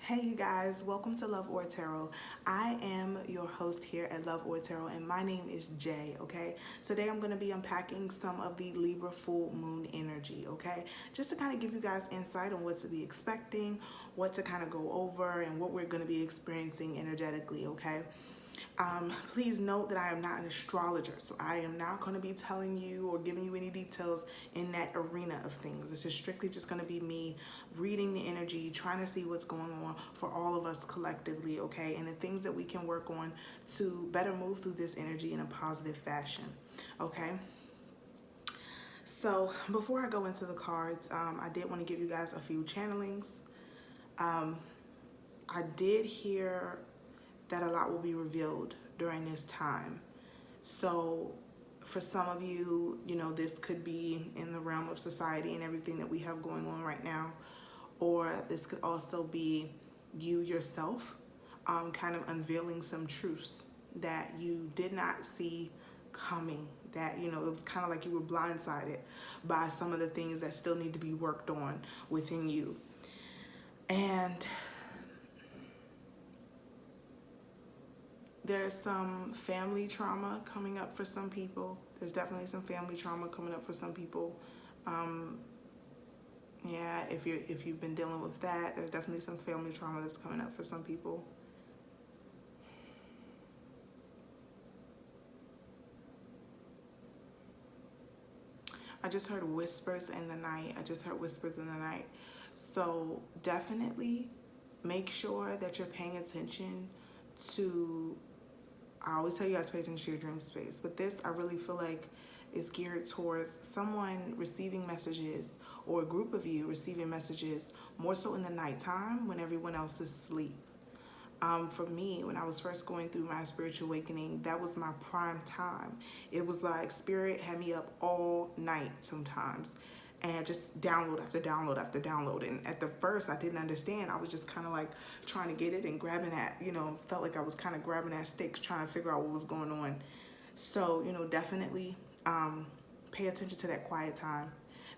Hey you guys, welcome to Love or Tarot. I am your host here at Love or Tarot and my name is Jay, okay? Today I'm going to be unpacking some of the Libra full moon energy, okay? Just to kind of give you guys insight on what to be expecting, what to kind of go over, and what we're going to be experiencing energetically, okay? Please note that I am not an astrologer, so I am not going to be telling you or giving you any details in that arena of things. This is strictly just going to be me reading the energy, trying to see what's going on for all of us collectively, okay? And the things that we can work on to better move through this energy in a positive fashion, okay? So before I go into the cards, I did want to give you guys a few channelings. I did hear that a lot will be revealed during this time. So for some of you, you know, this could be in the realm of society and everything that we have going on right now, or this could also be you yourself kind of unveiling some truths that you did not see coming, that, you know, it was kind of like you were blindsided by some of the things that still need to be worked on within you. And there's some family trauma coming up for some people. There's definitely some family trauma coming up for some people. Yeah, if you've been dealing with that, there's definitely some family trauma that's coming up for some people. I just heard whispers in the night. So definitely make sure that you're paying attention to, I always tell you guys pay attention to your dream space, but this I really feel like is geared towards someone receiving messages, or a group of you receiving messages more so in the nighttime when everyone else is asleep. For me, when I was first going through my spiritual awakening, that was my prime time. It was like spirit had me up all night sometimes, and just download after download after download. And at the first, I didn't understand. I was just kind of like trying to get it and grabbing at, you know, felt like I was kind of grabbing at sticks, trying to figure out what was going on. So, you know, definitely pay attention to that quiet time.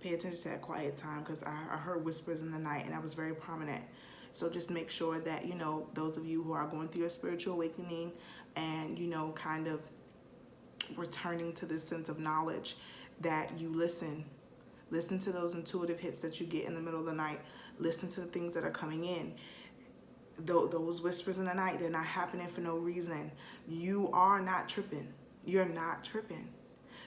Pay attention to that quiet time, because I heard whispers in the night, and that was very prominent. So just make sure that, you know, those of you who are going through your spiritual awakening and, you know, kind of returning to this sense of knowledge, that you listen to those intuitive hits that you get in the middle of the night. Listen to the things that are coming in. Those whispers in the night, they're not happening for no reason. You are not tripping. You're not tripping.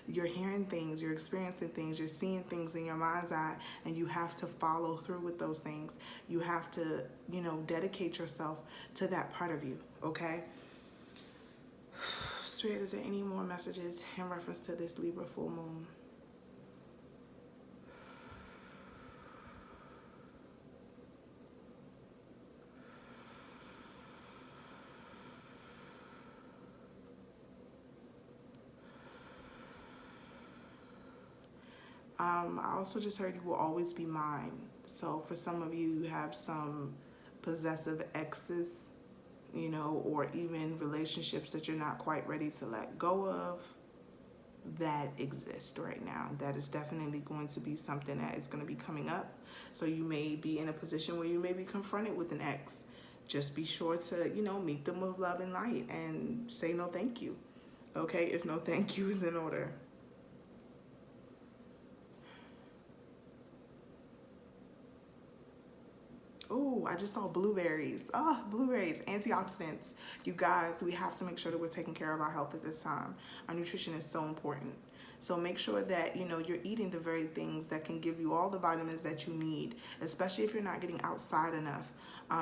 You're hearing things, you're experiencing things, you're seeing things in your mind's eye, and you have to follow through with those things. You have to, you know, dedicate yourself to that part of you, okay? Spirit, is there any more messages in reference to this Libra full moon? I also just heard you will always be mine. So for some of you, you have some possessive exes, you know, or even relationships that you're not quite ready to let go of, that exist right now. That is definitely going to be something that is going to be coming up. So you may be in a position where you may be confronted with an ex. Just be sure to, you know, meet them with love and light and say no thank you, okay, if no thank you is in order. Oh, I just saw blueberries. Oh, blueberries, antioxidants. You guys, we have to make sure that we're taking care of our health at this time. Our nutrition is so important. So make sure that, you know, you're eating the very things that can give you all the vitamins that you need, especially if you're not getting outside enough.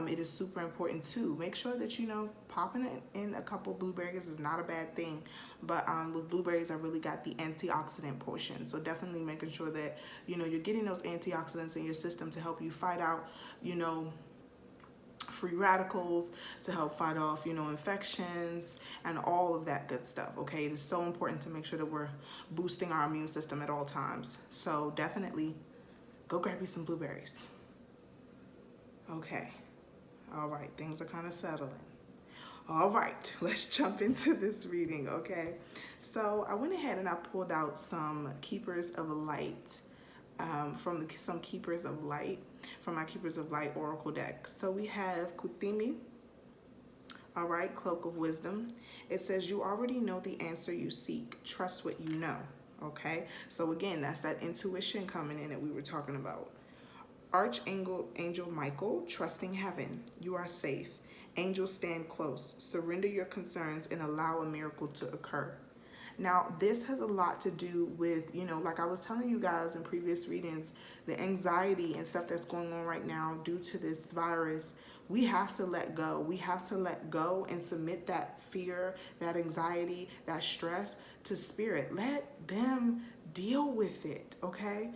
It is super important too. Make sure that, you know, popping it in a couple blueberries is not a bad thing. But with blueberries, I really got the antioxidant portion. So definitely making sure that, you know, you're getting those antioxidants in your system to help you fight out, you know, free radicals, to help fight off, you know, infections and all of that good stuff, okay? It is so important to make sure that we're boosting our immune system at all times. So definitely go grab you some blueberries. Okay. All right, things are kind of settling. All right, let's jump into this reading, okay? So I went ahead and I pulled out some Keepers of Light from some Keepers of Light, from my Keepers of Light Oracle deck. So we have Kuthimi, all right, Cloak of Wisdom. It says, you already know the answer you seek. Trust what you know, okay? So again, that's that intuition coming in that we were talking about. Archangel Michael, trusting heaven. You are safe. Angels stand close. Surrender your concerns and allow a miracle to occur. Now, this has a lot to do with, you know, like I was telling you guys in previous readings, the anxiety and stuff that's going on right now due to this virus. We have to let go. We have to let go and submit that fear, that anxiety, that stress to spirit. Let them deal with it, okay?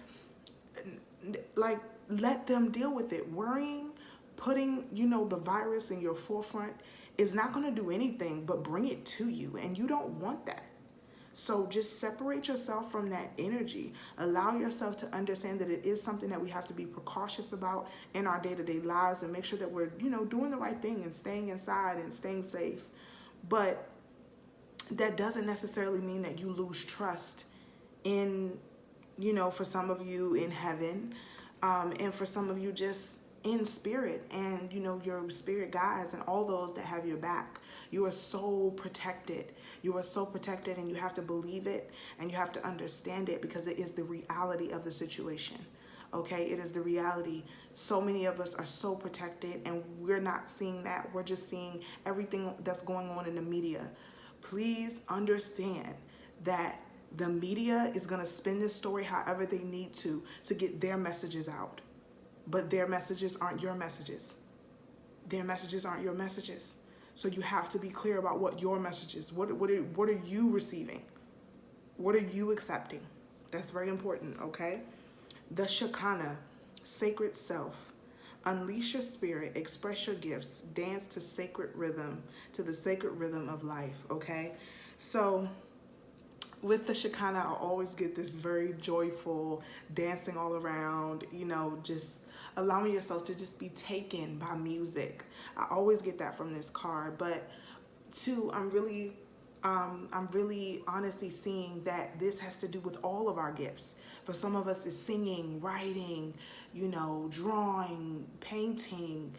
Like, let them deal with it. Worrying, putting, you know, the virus in your forefront is not going to do anything but bring it to you, and you don't want that. So just separate yourself from that energy. Allow yourself to understand that it is something that we have to be precautious about in our day-to-day lives, and make sure that we're, you know, doing the right thing and staying inside and staying safe. But that doesn't necessarily mean that you lose trust in, you know, for some of you in heaven, and for some of you just in spirit, and, you know, your spirit guides and all those that have your back. You are so protected. You are so protected, and you have to believe it, and you have to understand it, because it is the reality of the situation. Okay, it is the reality. So many of us are so protected, and we're not seeing that. We're just seeing everything that's going on in the media. Please understand that the media is going to spin this story however they need to get their messages out. But their messages aren't your messages. Their messages aren't your messages. So you have to be clear about what your message is. What are you receiving? What are you accepting? That's very important, okay? The Shekinah, sacred self. Unleash your spirit, express your gifts, dance to sacred rhythm, to the sacred rhythm of life, okay? So with the Shekinah, I always get this very joyful dancing all around, you know, just allowing yourself to just be taken by music. I always get that from this card. But two, I'm really honestly seeing that this has to do with all of our gifts. For some of us, it's singing, writing, you know, drawing, painting,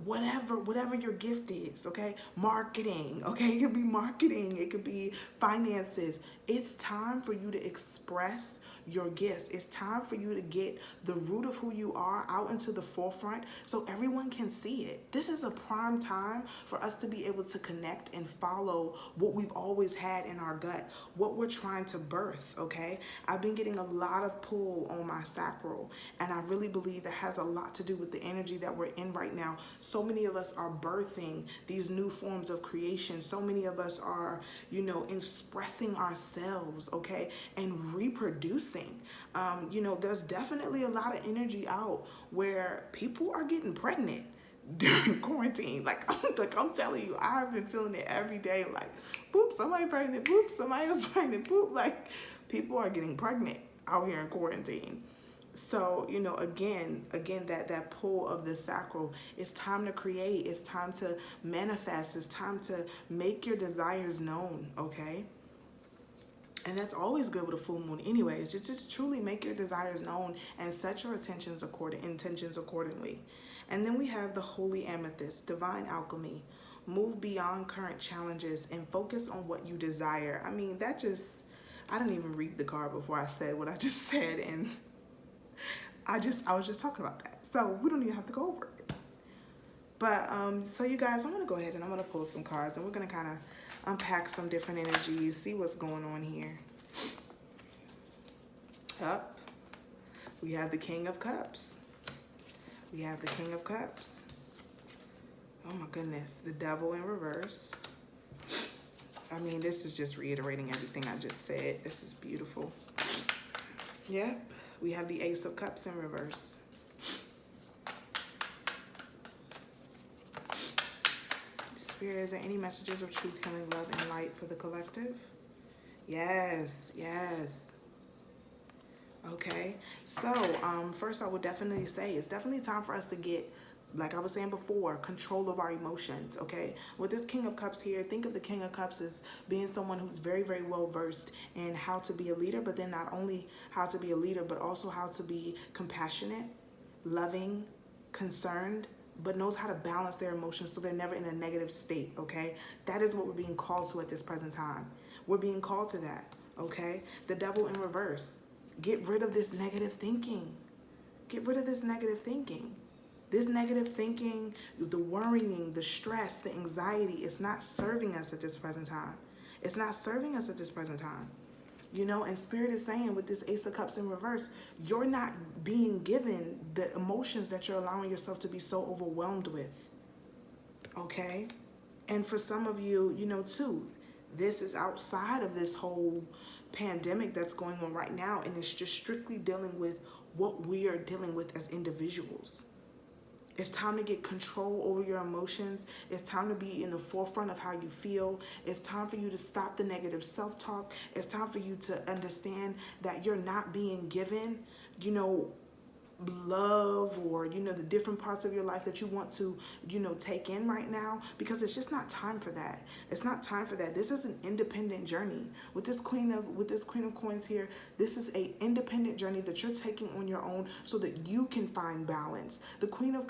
whatever your gift is, okay? Marketing, okay? It could be marketing, it could be finances. It's time for you to express your gifts. It's time for you to get the root of who you are out into the forefront so everyone can see it. This is a prime time for us to be able to connect and follow what we've always had in our gut, what we're trying to birth, okay? I've been getting a lot of pull on my sacral, and I really believe that has a lot to do with the energy that we're in right now. So many of us are birthing these new forms of creation. So many of us are, you know, expressing ourselves, okay, and reproducing. You know, there's definitely a lot of energy out where people are getting pregnant during quarantine. Like I'm telling you, I've been feeling it every day. Like, boop, somebody pregnant. Boop, somebody else pregnant. Boop, like people are getting pregnant out here in quarantine. So, you know, again, that pull of the sacral, it's time to create. It's time to manifest. It's time to make your desires known, okay? And that's always good with a full moon anyways. Just truly make your desires known and set your intentions accordingly. And then we have the Holy Amethyst, divine alchemy. Move beyond current challenges and focus on what you desire. I mean, I didn't even read the card before I said what I just said, and I was just talking about that. So we don't even have to go over it. But so you guys, I'm gonna go ahead and I'm gonna pull some cards, and we're gonna kind of unpack some different energies, see what's going on here. Up, we have the King of Cups. We have the King of Cups. Oh my goodness, the Devil in reverse. I mean, this is just reiterating everything I just said. This is beautiful. Yep, we have the Ace of Cups in reverse. Spirit, is there any messages of truth, healing, love, and light for the collective? Yes, yes. Okay, so first I would definitely say it's definitely time for us to get Like I was saying before, control of our emotions, okay? With this King of Cups here, think of the King of Cups as being someone who's very, very well versed in how to be a leader, but then not only how to be a leader, but also how to be compassionate, loving, concerned, but knows how to balance their emotions so they're never in a negative state, okay? That is what we're being called to at this present time. We're being called to that, okay? The Devil in reverse. Get rid of this negative thinking. Get rid of this negative thinking. This negative thinking, the worrying, the stress, the anxiety, it's not serving us at this present time. It's not serving us at this present time. You know, and Spirit is saying with this Ace of Cups in reverse, you're not being given the emotions that you're allowing yourself to be so overwhelmed with. Okay? And for some of you, you know, too, this is outside of this whole pandemic that's going on right now, and it's just strictly dealing with what we are dealing with as individuals. It's time to get control over your emotions. It's time to be in the forefront of how you feel. It's time for you to stop the negative self-talk. It's time for you to understand that you're not being given, you know, love or, you know, the different parts of your life that you want to, you know, take in right now, because it's just not time for that. It's not time for that. This is an independent journey. With this Queen of Coins here, this is a independent journey that you're taking on your own so that you can find balance. The Queen of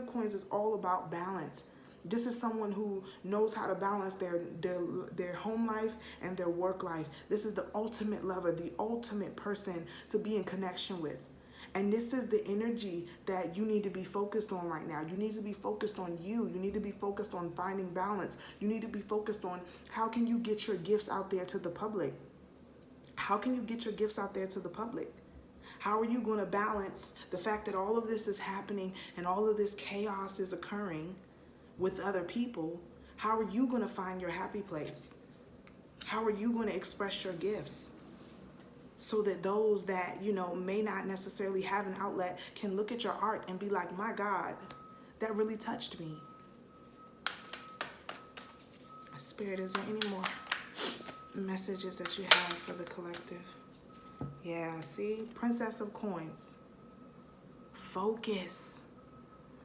Coins is all about balance. This is someone who knows how to balance their home life and their work life. This is the ultimate lover, the ultimate person to be in connection with. And this is the energy that you need to be focused on right now. You need to be focused on you. You need to be focused on finding balance. You need to be focused on how can you get your gifts out there to the public? How can you get your gifts out there to the public? How are you going to balance the fact that all of this is happening and all of this chaos is occurring with other people? How are you going to find your happy place? How are you going to express your gifts? So that those that, you know, may not necessarily have an outlet can look at your art and be like, my God, that really touched me. Spirit, is there any more messages that you have for the collective? Yeah, see? Princess of Coins. Focus.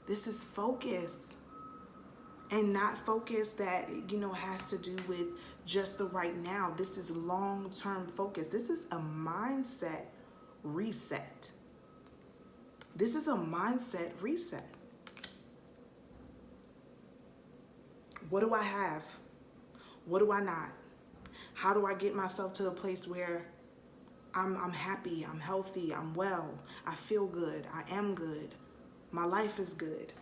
This is focus. And not focus that, you know, has to do with just the right now. This is long-term focus. This is a mindset reset. This is a mindset reset. What do I have? What do I not? How do I get myself to the place where I'm happy, I'm healthy, I'm well, I feel good, I am good, my life is good?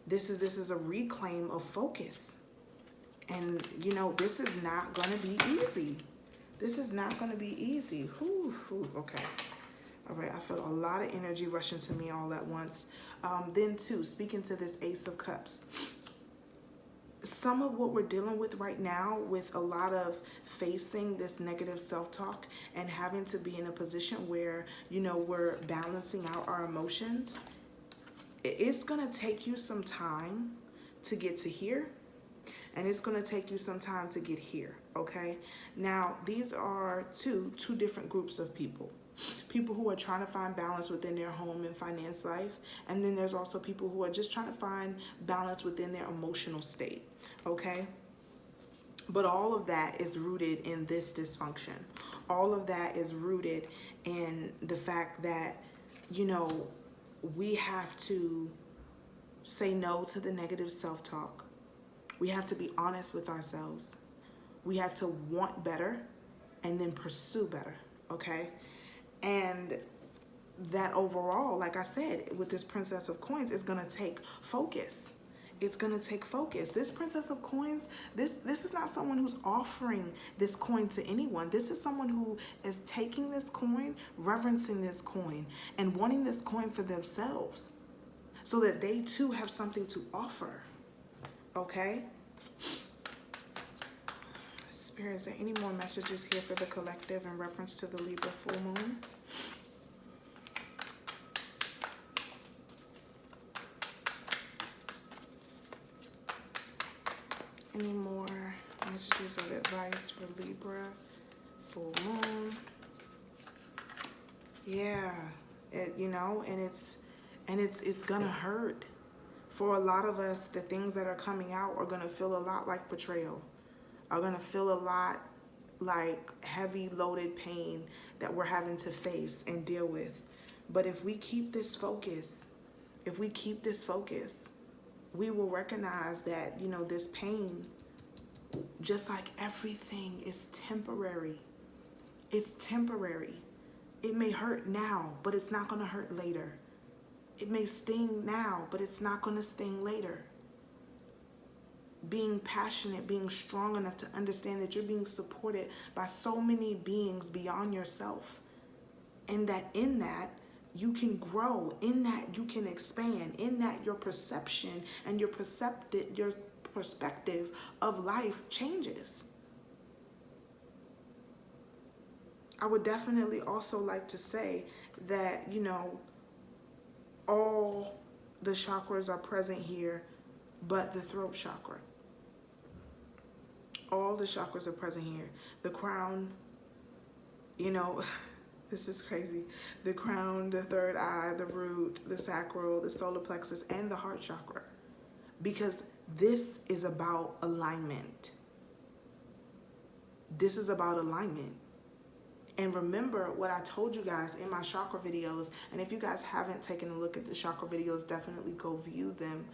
This is a reclaim of focus. And, you know, this is not going to be easy. This is not going to be easy. Okay. All right. I felt a lot of energy rushing to me all at once. Then, too, speaking to this Ace of Cups, some of what we're dealing with right now with a lot of facing this negative self-talk and having to be in a position where, you know, we're balancing out our emotions, it's going to take you some time to get to here, and it's going to take you some time to get here, okay? Now, these are two different groups of people. People who are trying to find balance within their home and finance life, and then there's also people who are just trying to find balance within their emotional state, okay? But all of that is rooted in this dysfunction. All of that is rooted in the fact that, you know, we have to say no to the negative self-talk. We have to be honest with ourselves. We have to want better and then pursue better, okay? And that overall, like I said, with this Princess of Coins, is going to take focus. It's going to take focus. This Princess of Coins, this is not someone who's offering this coin to anyone. This is someone who is taking this coin, reverencing this coin, and wanting this coin for themselves so that they too have something to offer. Okay? Spirit, is there any more messages here for the collective in reference to the Libra full moon? Any more messages of advice for Libra full moon? Yeah, you know, and And it's gonna hurt. For a lot of us, the things that are coming out are gonna feel a lot like betrayal, are gonna feel a lot like heavy loaded pain that we're having to face and deal with. But if we keep this focus, we will recognize that, you know, this pain, just like everything, is temporary. It's temporary. It may hurt now, but it's not going to hurt later. It may sting now, but it's not going to sting later. Being passionate, being strong enough to understand that you're being supported by so many beings beyond yourself. And that in that, you can grow. In that, you can expand. In that, your perception and your perspective of life changes. I would definitely also like to say that, you know, all the chakras are present here, but the throat chakra. All the chakras are present here. The crown, you know, this is crazy. The crown, the third eye, the root, the sacral, the solar plexus, and the heart chakra. Because this is about alignment. This is about alignment. And remember what I told you guys in my chakra videos. And if you guys haven't taken a look at the chakra videos, definitely go view them.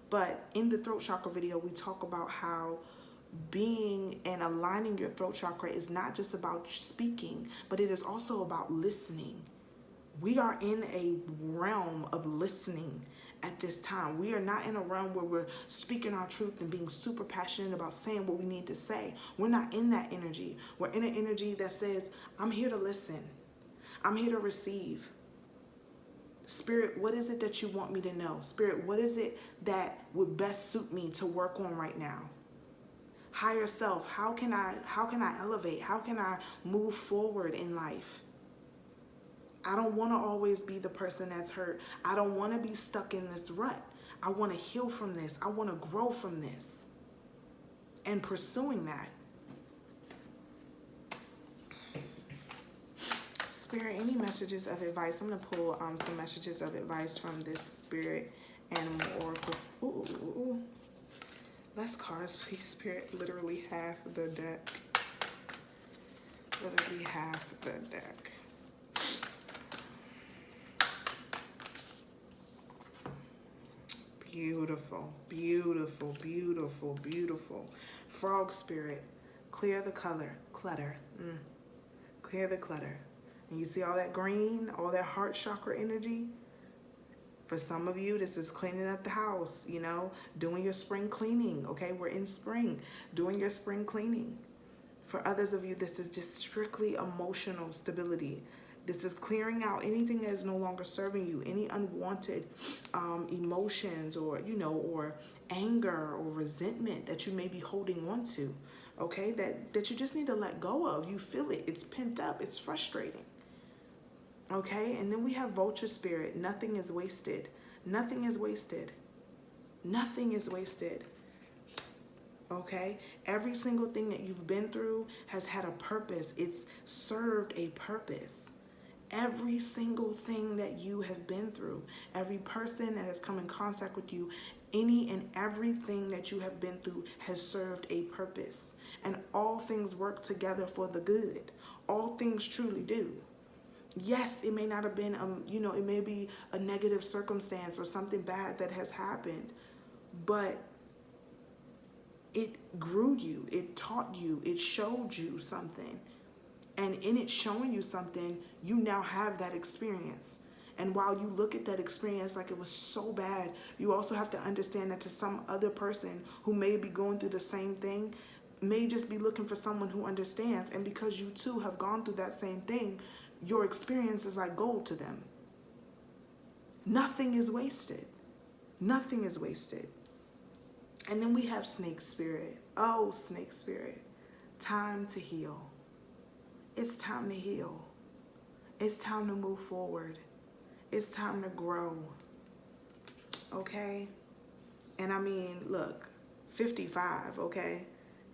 But in the throat chakra video, we talk about how being and aligning your throat chakra is not just about speaking, but it is also about listening. We are in a realm of listening at this time. We are not in a realm where we're speaking our truth and being super passionate about saying what we need to say. We're not in that energy. We're in an energy that says, I'm here to listen. I'm here to receive. Spirit, what is it that you want me to know? Spirit, what is it that would best suit me to work on right now? Higher self, how can I elevate? How can I move forward in life? I don't want to always be the person that's hurt. I don't want to be stuck in this rut. I want to heal from this. I want to grow from this. And pursuing that. Spirit, any messages of advice? I'm going to pull some messages of advice from this spirit animal oracle. Ooh. Less cards, please, Spirit. Literally half the deck. Literally half the deck. Beautiful, beautiful, beautiful, beautiful. Frog Spirit, clear the clutter. Clear the clutter. And you see all that green, all that heart chakra energy? For some of you, this is cleaning up the house, you know, doing your spring cleaning, okay? We're in spring, doing your spring cleaning. For others of you, this is just strictly emotional stability. This is clearing out anything that is no longer serving you, any unwanted emotions or, you know, or anger or resentment that you may be holding on to, okay? That you just need to let go of. You feel it. It's pent up. It's frustrating. Okay, and then we have Vulture Spirit. Nothing is wasted. Nothing is wasted. Nothing is wasted. Okay, every single thing that you've been through has had a purpose. It's served a purpose. Every single thing that you have been through, every person that has come in contact with you, any and everything that you have been through has served a purpose. And all things work together for the good. All things truly do. Yes, it may not have been, you know, it may be a negative circumstance or something bad that has happened, but it grew you, it taught you, it showed you something. And in it showing you something, you now have that experience. And while you look at that experience like it was so bad, you also have to understand that to some other person who may be going through the same thing, may just be looking for someone who understands. And because you too have gone through that same thing, your experience is like gold to them. Nothing is wasted. Nothing is wasted. And then we have Snake Spirit. Oh, Snake Spirit. Time to heal. It's time to heal. It's time to move forward. It's time to grow. Okay? And I mean, look, 55, okay?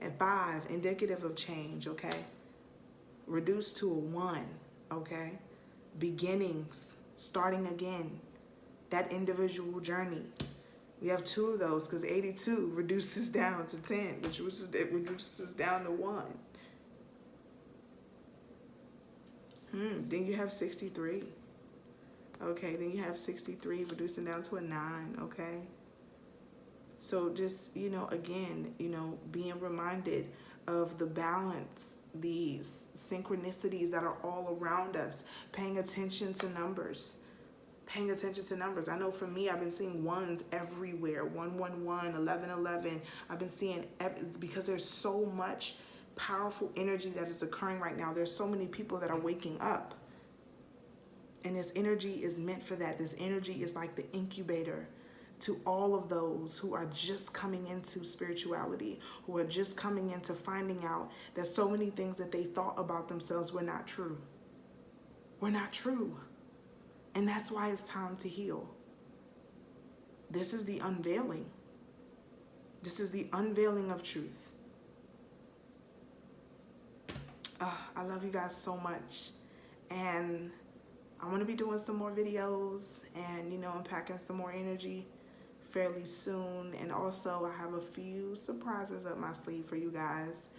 And 5, indicative of change, okay? Reduced to a 1. Okay, beginnings, starting again, that individual journey. We have 2 of those because 82 reduces down to 10, which reduces down to 1. Then you have 63. Okay, then you have 63 reducing down to a 9, okay? So just, again, being reminded of the balance, these synchronicities that are all around us, paying attention to numbers. Paying attention to numbers. I know for me, I've been seeing ones everywhere. 111, 1111. I've been seeing, because there's so much powerful energy that is occurring right now. There's so many people that are waking up. And this energy is meant for that. This energy is like the incubator to all of those who are just coming into spirituality, who are just coming into finding out that so many things that they thought about themselves were not true. Were not true. And that's why it's time to heal. This is the unveiling. This is the unveiling of truth. I love you guys so much. And I want to be doing some more videos and, unpacking some more energy fairly soon. And also I have a few surprises up my sleeve for you guys.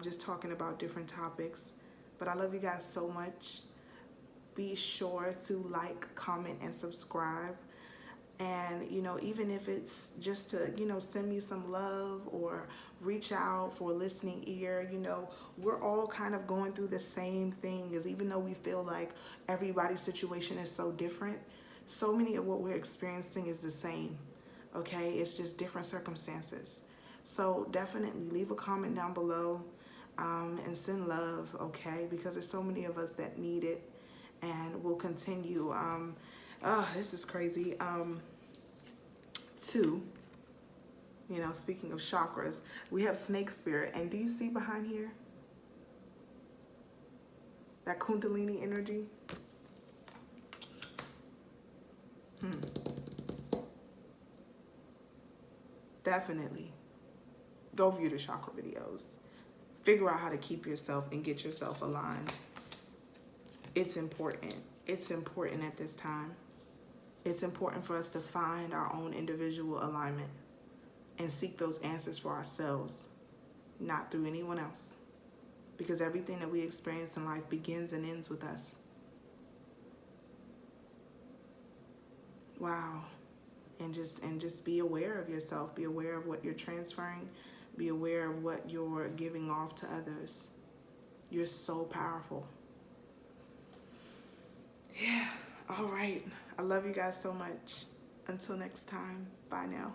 Just talking about different topics. But I love you guys so much. Be sure to like, comment, and subscribe. And, even if it's just to, send me some love or reach out for a listening ear, we're all kind of going through the same thing. Is even though we feel like everybody's situation is so different, so many of what we're experiencing is the same. Okay, it's just different circumstances. So definitely leave a comment down below and send love, okay? Because there's so many of us that need it, and we'll continue. This is crazy. Speaking of chakras, we have snake spirit, and do you see behind here that Kundalini energy? Definitely go view the chakra videos. Figure out how to keep yourself and get yourself aligned. It's important. It's important at this time. It's important for us to find our own individual alignment and seek those answers for ourselves, not through anyone else. Because everything that we experience in life begins and ends with us. Wow. And just be aware of yourself. Be aware of what you're transferring. Be aware of what you're giving off to others. You're so powerful. Yeah. All right. I love you guys so much. Until next time. Bye now.